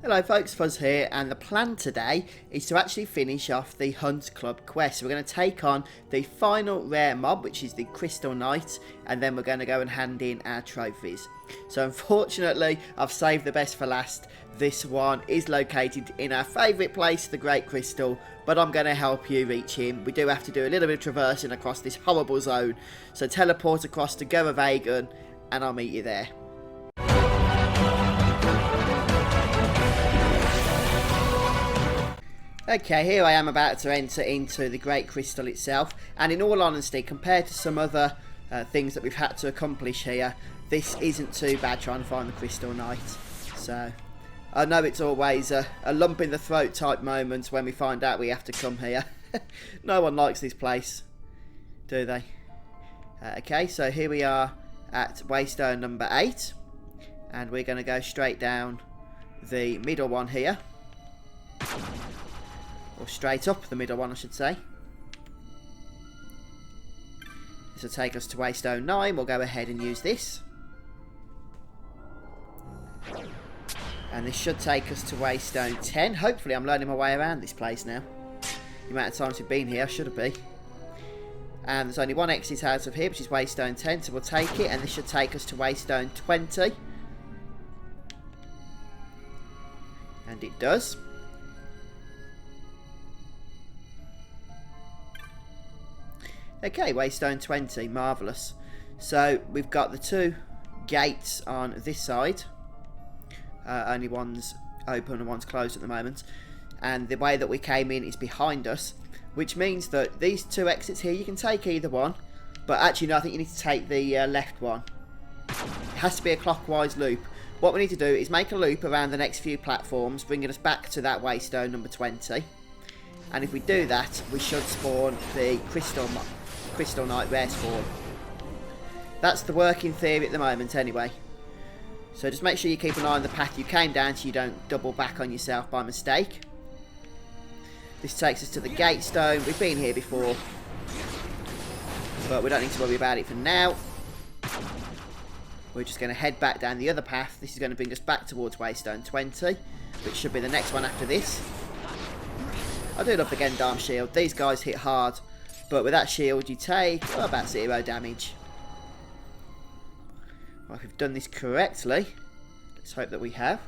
Hello folks, Fuzz here, and the plan today is to actually finish off the Hunt Club quest. So we're going to take on the final rare mob, which is the Crystal Knight, and then we're going to go and hand in our trophies. So unfortunately, I've saved the best for last. This one is located in our favourite place, the Great Crystal, but I'm going to help you reach him. We do have to do a little bit of traversing across this horrible zone, so teleport across to Goravegan, and I'll meet you there. Okay, here I am about to enter into the Great Crystal itself, and in all honesty, compared to some other things that we've had to accomplish here, this isn't too bad trying to find the Crystal Knight. So, I know it's always a lump in the throat type moment when we find out we have to come here. No one likes this place, do they? Okay, so here we are at Waystone number 8, and we're going to go straight down the middle one here. Or straight up the middle one, I should say. This will take us to Waystone 9. We'll go ahead and use this. And this should take us to Waystone 10. Hopefully I'm learning my way around this place now. The amount of times we've been here, should it be? And there's only one exit out of here, which is Waystone 10, so we'll take it. And this should take us to Waystone 20. And it does. Okay, Waystone 20, marvellous. So we've got the two gates on this side. Only one's open and one's closed at the moment. And the way that we came in is behind us, which means that these two exits here, you can take either one. But actually, no, I think you need to take the left one. It has to be a clockwise loop. What we need to do is make a loop around the next few platforms, bringing us back to that Waystone number 20. And if we do that, we should spawn the Crystal Knight rare spawn. That's the working theory at the moment anyway. So just make sure you keep an eye on the path you came down so you don't double back on yourself by mistake. This takes us to the gate stone. We've been here before, but we don't need to worry about it for now. We're just going to head back down the other path. This is going to bring us back towards Waystone 20, which should be the next one after this. I do love the Gendarme shield. These guys hit hard. But with that shield you take about 0 damage. Well, if we've done this correctly, let's hope that we have.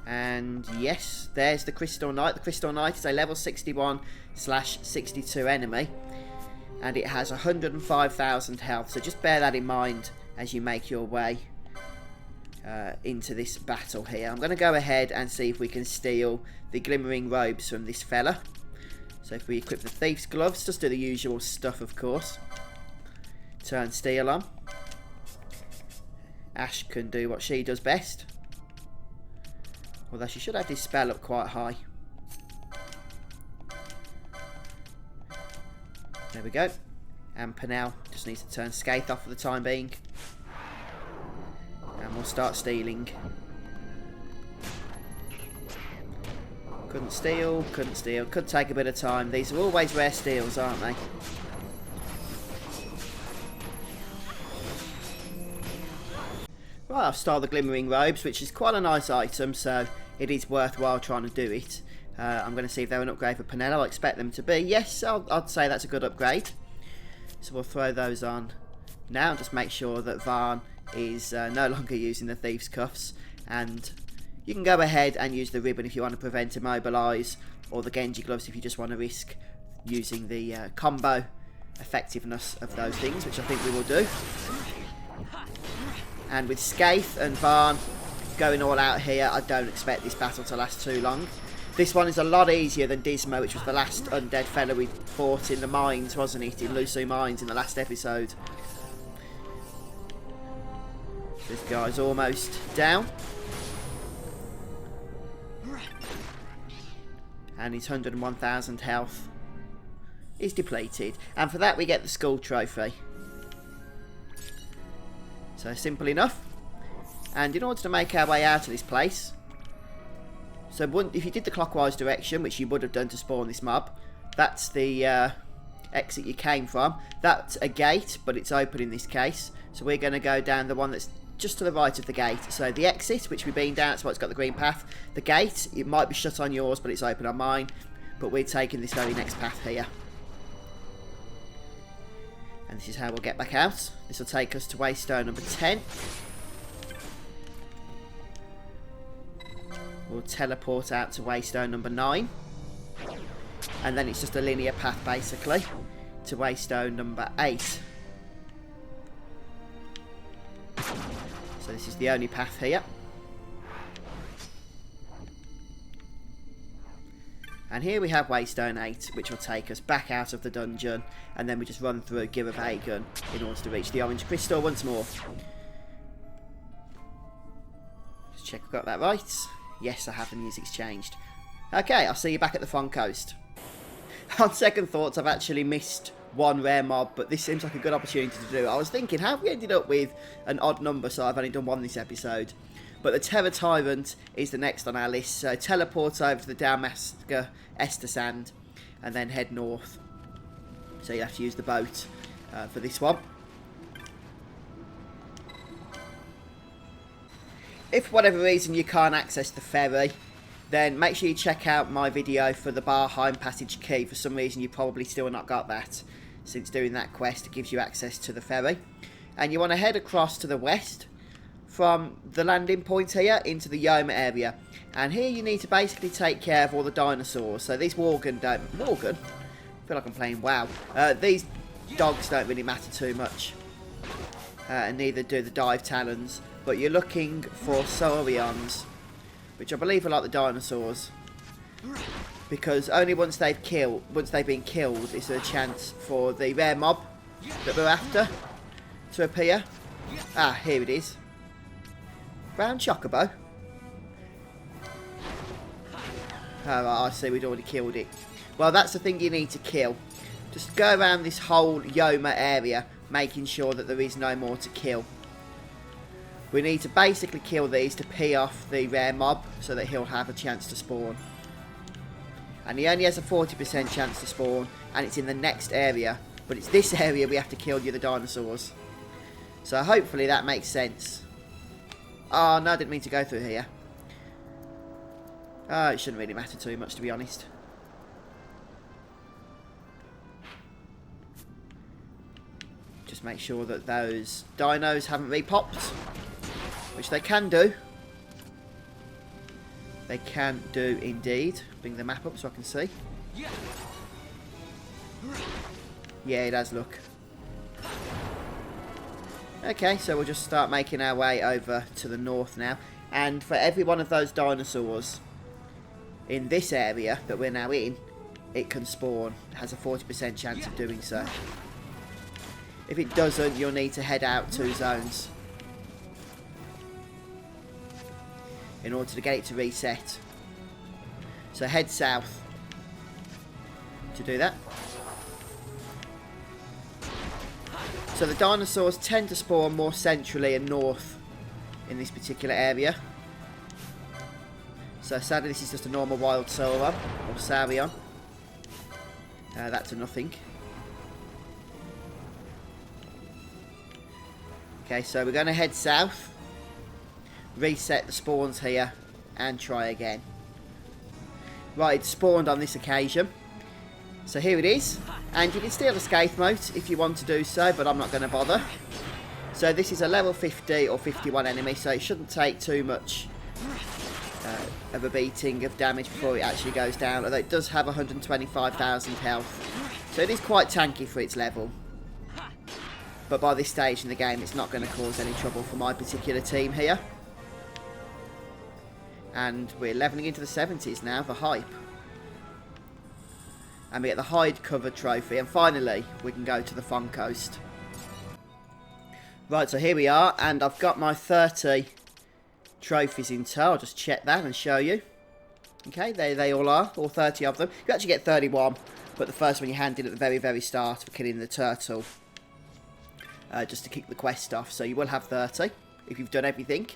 And yes, there's the Crystal Knight. The Crystal Knight is a level 61/62 enemy. And it has 105,000 health. So just bear that in mind as you make your way into this battle here. I'm going to go ahead and see if we can steal the glimmering robes from this fella. So if we equip the thief's gloves, just do the usual stuff, of course. Turn steel on. Ash can do what she does best, although she should have this spell up quite high. There we go. And Panel just needs to turn Skaith off for the time being. And we'll start stealing. Couldn't steal, couldn't steal. Could take a bit of time. These are always rare steals, aren't they? Right, I've stole the Glimmering Robes, which is quite a nice item, so it is worthwhile trying to do it. I'm going to see if they're an upgrade for Penella. I expect them to be. Yes, I'd say that's a good upgrade. So we'll throw those on now. Just make sure that Phon is no longer using the Thief's Cuffs, and you can go ahead and use the ribbon if you want to prevent immobilise, or the Genji gloves if you just want to risk using the combo effectiveness of those things, which I think we will do. And with Skaith and Phon going all out here, I don't expect this battle to last too long. This one is a lot easier than Dismo, which was the last undead fella we fought in the mines, wasn't it? In Lusu Mines in the last episode. This guy's almost down. And his 101,000 health is depleted. And for that we get the Skull Trophy. So simple enough. And in order to make our way out of this place, so if you did the clockwise direction, which you would have done to spawn this mob, that's the exit you came from. That's a gate, but it's open in this case. So we're going to go down the one that's just to the right of the gate. So the exit, which we've been down, that's why it's got the green path. The gate, it might be shut on yours, but it's open on mine. But we're taking this very next path here. And this is how we'll get back out. This will take us to Waystone number 10. We'll teleport out to Waystone number 9. And then it's just a linear path, basically, to Waystone number 8. So this is the only path here. And here we have Waystone 8, which will take us back out of the dungeon, and then we just run through Gear of Aegon in order to reach the orange crystal once more. Just check I've got that right. Yes, I have, the music's changed. Okay, I'll see you back at the Phon Coast. On second thoughts, I've actually missed one rare mob, but this seems like a good opportunity to do. I was thinking, how have we ended up with an odd number, so I've only done one this episode. But the Terror Tyrant is the next on our list, so teleport over to the Dalmasca Ester Sand and then head north. So you have to use the boat for this one. If for whatever reason you can't access the ferry, then make sure you check out my video for the Barheim Passage Key. For some reason you probably still not got that, since doing that quest it gives you access to the ferry. And you want to head across to the west from the landing point here into the Yoma area, and here you need to basically take care of all the dinosaurs. So these Worgen don't... Worgen? I feel like I'm playing WoW. These dogs don't really matter too much, and neither do the dive talons, but you're looking for Saurians, which I believe are like the dinosaurs, because only once they've been killed is there a chance for the rare mob that we're after to appear. Ah, here it is. Brown Chocobo. Oh, I see, we'd already killed it. Well, that's the thing you need to kill. Just go around this whole Yoma area, making sure that there is no more to kill. We need to basically kill these to pee off the rare mob, so that he'll have a chance to spawn. And he only has a 40% chance to spawn, and it's in the next area. But it's this area we have to kill the other dinosaurs. So hopefully that makes sense. Oh, no, I didn't mean to go through here. Oh, it shouldn't really matter too much, to be honest. Just make sure that those dinos haven't repopped, which they can do. They can do indeed. Bring the map up so I can see. Yeah, it does look. Okay, so we'll just start making our way over to the north now. And for every one of those dinosaurs in this area that we're now in, it can spawn. It has a 40% chance of doing so. If it doesn't, you'll need to head out 2 zones in order to get it to reset. So head south to do that. So the dinosaurs tend to spawn more centrally and north in this particular area. So sadly this is just a normal wild Sauron, or Saurion. That's a nothing. Okay, so we're going to head south, reset the spawns here, and try again. Right, it's spawned on this occasion. So here it is, and you can steal a Scathe Mote if you want to do so, but I'm not going to bother. So this is a level 50 or 51 enemy, so it shouldn't take too much of a beating of damage before it actually goes down, although it does have 125,000 health. So it is quite tanky for its level. But by this stage in the game, it's not going to cause any trouble for my particular team here. And we're levelling into the 70s now, the hype. And we get the hide cover trophy, and finally we can go to the Phon Coast. Right, so here we are, and I've got my 30 trophies in tow. I'll just check that and show you. Okay, there they all are, all 30 of them. You actually get 31, but the first one you hand in at the very, very start for killing the turtle. Just to kick the quest off, so you will have 30 if you've done everything.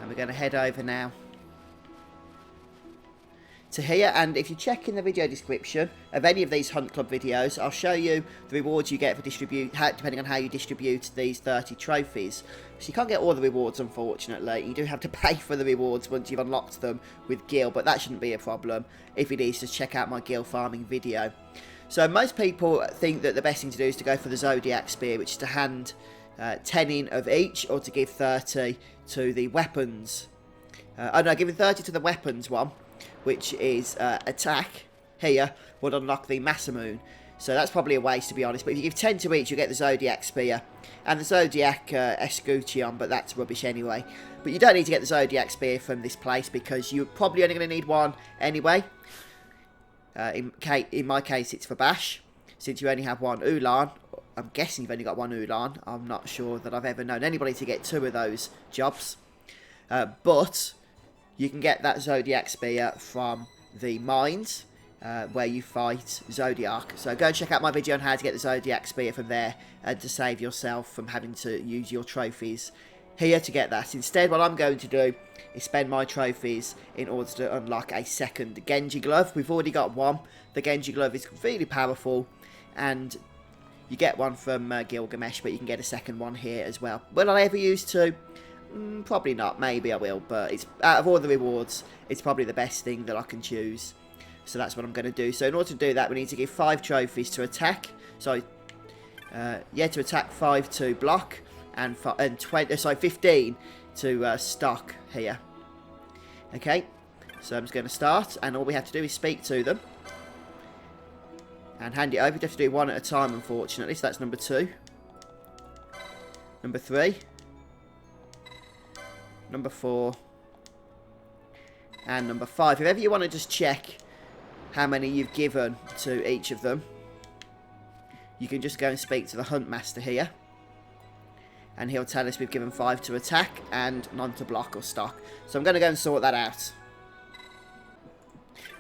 And we're going to head over now to here, and if you check in the video description of any of these Hunt Club videos, I'll show you the rewards you get for depending on how you distribute these 30 trophies. So you can't get all the rewards, unfortunately. You do have to pay for the rewards once you've unlocked them with Gil, but that shouldn't be a problem. If it is, just check out my Gil farming video. So most people think that the best thing to do is to go for the Zodiac Spear, which is to hand 10 in of each, or to give 30 to the weapons. Oh no, giving 30 to the weapons one, which is attack, here, would unlock the Masamune. So that's probably a waste, to be honest. But if you give 10 to each, you get the Zodiac Spear. And the Zodiac Escutcheon, but that's rubbish anyway. But you don't need to get the Zodiac Spear from this place, because you're probably only going to need one anyway. In my case, it's for Bash, since you only have one Ulan. I'm guessing you've only got one Ulan. I'm not sure that I've ever known anybody to get 2 of those jobs. But you can get that Zodiac Spear from the mines, where you fight Zodiac. So go and check out my video on how to get the Zodiac Spear from there, and to save yourself from having to use your trophies here to get that. Instead, what I'm going to do is spend my trophies in order to unlock a second Genji Glove. We've already got one. The Genji Glove is really powerful, and you get one from Gilgamesh, but you can get a second one here as well. Will I ever use 2? Probably not. Maybe I will, but it's out of all the rewards, it's probably the best thing that I can choose. So that's what I'm going to do. So in order to do that, we need to give 5 trophies to attack. To attack, 5 to Blok, and 15 to Stok here. Okay, so I'm just going to start, and all we have to do is speak to them and hand it over. You have to do one at a time, unfortunately. So that's number 2, number 3, number 4, and number 5. If ever you want to just check how many you've given to each of them, you can just go and speak to the Hunt Master here, and he'll tell us we've given 5 to attack and none to Blok or Stok. So I'm going to go and sort that out.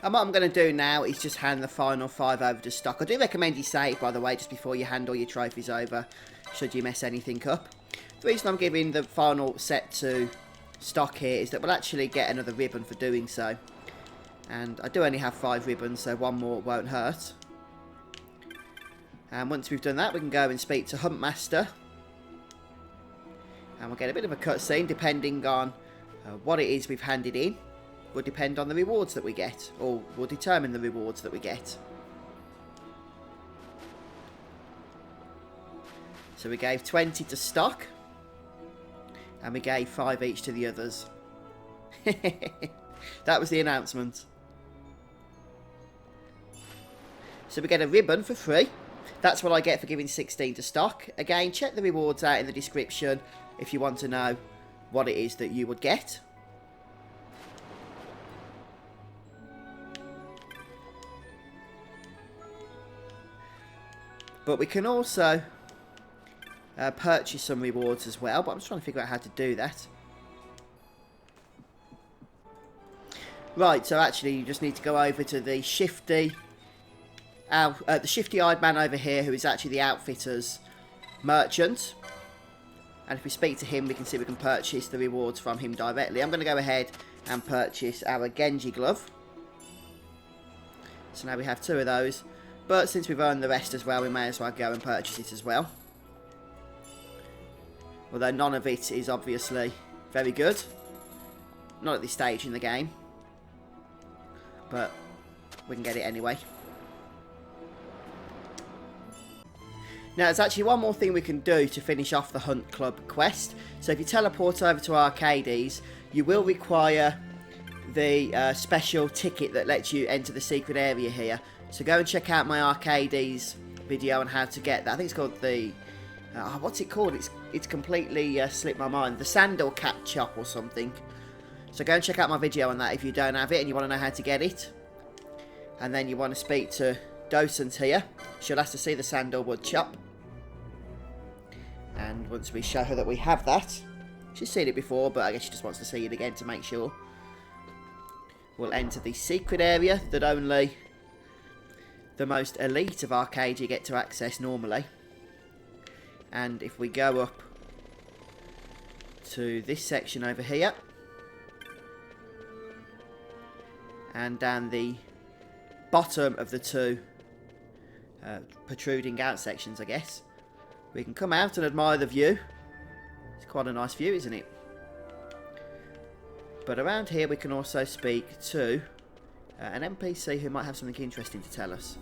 And what I'm going to do now is just hand the final 5 over to Stok. I do recommend you save, by the way, just before you hand all your trophies over, should you mess anything up. The reason I'm giving the final set to Stok here is that we'll actually get another ribbon for doing so. And I do only have 5 ribbons, so one more won't hurt. And once we've done that, we can go and speak to Hunt Master. And we'll get a bit of a cutscene, depending on what it is we've handed in. Will depend on the rewards that we get, or will determine the rewards that we get. So we gave 20 to Stok, and we gave 5 each to the others. That was the announcement. So we get a ribbon for free. That's what I get for giving 16 to Stok. Again, check the rewards out in the description if you want to know what it is that you would get. But we can also purchase some rewards as well, but I'm just trying to figure out how to do that. Right, so actually you just need to go over to the shifty eyed man over here, who is actually the outfitter's merchant. And if we speak to him, we can see we can purchase the rewards from him directly. I'm going to go ahead and purchase our Genji Glove. So now we have 2 of those. But since we've earned the rest as well, we may as well go and purchase it as well. Although none of it is obviously very good. Not at this stage in the game. But we can get it anyway. Now, there's actually one more thing we can do to finish off the Hunt Club quest. So if you teleport over to Arcades, you will require the special ticket that lets you enter the secret area here. So go and check out my Arcades video on how to get that. I think it's called the... what's it called? It's completely slipped my mind. The Sandal Cat Chop or something. So go and check out my video on that if you don't have it and you want to know how to get it. And then you want to speak to Docent here. She'll ask to see the Sandalwood Chop. And once we show her that we have that, she's seen it before, but I guess she just wants to see it again to make sure. We'll enter the secret area that only the most elite of Arcadia get to access normally. And if we go up to this section over here, and down the bottom of the two protruding out sections, I guess, we can come out and admire the view. It's quite a nice view, isn't it? But around here we can also speak to an NPC who might have something interesting to tell us.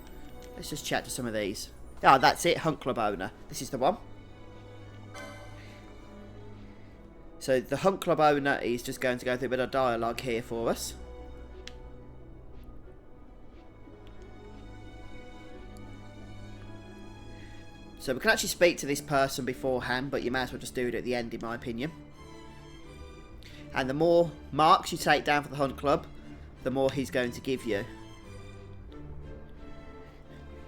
Let's just chat to some of these. Ah, that's it, Hunt Club owner. This is the one. So the Hunt Club owner is just going to go through a bit of dialogue here for us. So we can actually speak to this person beforehand, but you might as well just do it at the end, in my opinion. And the more marks you take down for the Hunt Club, the more he's going to give you.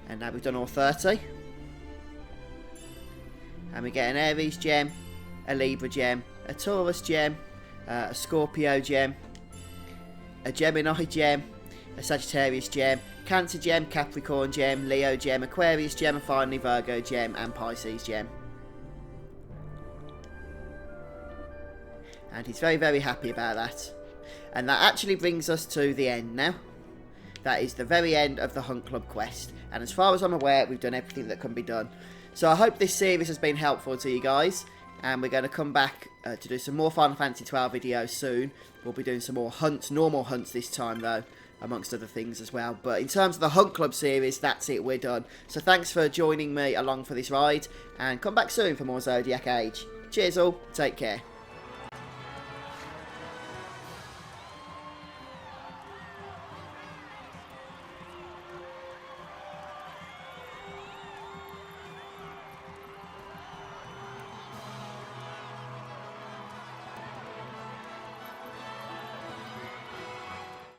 And now we've done all 30. And we get an Aries gem, a Libra gem, a Taurus gem, a Scorpio gem, a Gemini gem, a Sagittarius gem, Cancer gem, Capricorn gem, Leo gem, Aquarius gem, and finally Virgo gem and Pisces gem. And he's very, very happy about that. And that actually brings us to the end now. That is the very end of the Hunt Club quest. And as far as I'm aware, we've done everything that can be done. So I hope this series has been helpful to you guys. And we're going to come back to do some more Final Fantasy XII videos soon. We'll be doing some more hunts, normal hunts this time though, amongst other things as well. But in terms of the Hunt Club series, that's it, we're done. So thanks for joining me along for this ride, and come back soon for more Zodiac Age. Cheers all, take care.